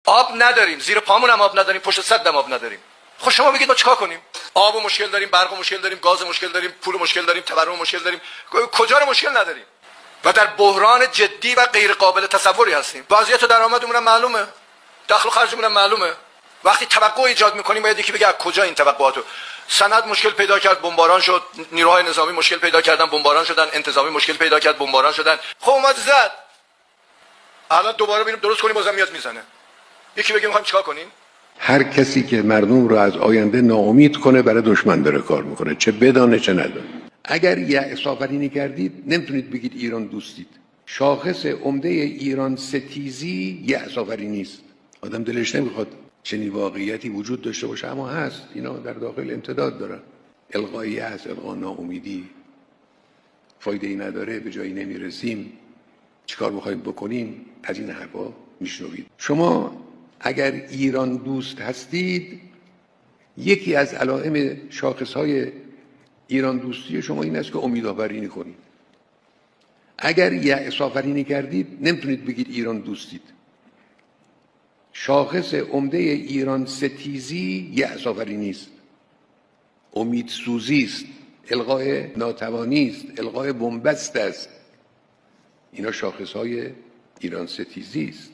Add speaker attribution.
Speaker 1: آب نداریم، زیر پامون هم آب نداریم، پشت سد هم آب نداریم. خب شما میگید ما چیکار کنیم؟ آب و مشکل داریم، برق و مشکل داریم، گاز و مشکل داریم، پول و مشکل داریم، تورم و مشکل داریم، کجا رو مشکل نداریم؟ و در بحران جدی و غیر قابل تصوری هستیم. وضعیت درآمدمون هم معلومه، دخل و خرجمون هم معلومه. وقتی توقع ایجاد میکنیم باید یکی بگه از کجا این توقعاتو. سند مشکل پیدا کرد، بمباران شد، نیروهای نظامی مشکل پیدا کردن، بمباران شدن، انتظامی مشکل پیدا کرد، بمباران شدن. خب اومد زد. الان دوباره ببینیم درست کنیم، بازم میاد میزنه. یکی بگه میخوایم چیکار کنیم؟
Speaker 2: هر کسی که مردم رو از آینده ناامید کنه برای دشمن داره کار میکنه، چه بدانه چه ندانه. اگر یأس آفرینی کردید نمیتونید بگید ایران دوستید. شاخص عمده ایران ستیزی یأس آفرینی است. آدم دلش نمیخواد چنین واقعیتی وجود داشته باشه، اما هست. اینا در داخل امتداد دارن. القای یأس، القای ناامیدی، فایده ای نداره، به جایی نمیرسیم، چیکار میخوایم بکنیم، از این حرفا میشنوید. شما اگر ایران دوست هستید، یکی از علائم شاخصهای ایران دوستی شما این است که امیدآفرینی کنید. اگر یأس آفرینی کردید نمیتونید بگید ایران دوستید. شاخص عمده ایران ستیزی یأس آفرینی است، امیدسوزی است، القای ناتوانی است، القای بنبست است. اینا شاخصهای ایران ستیزی است.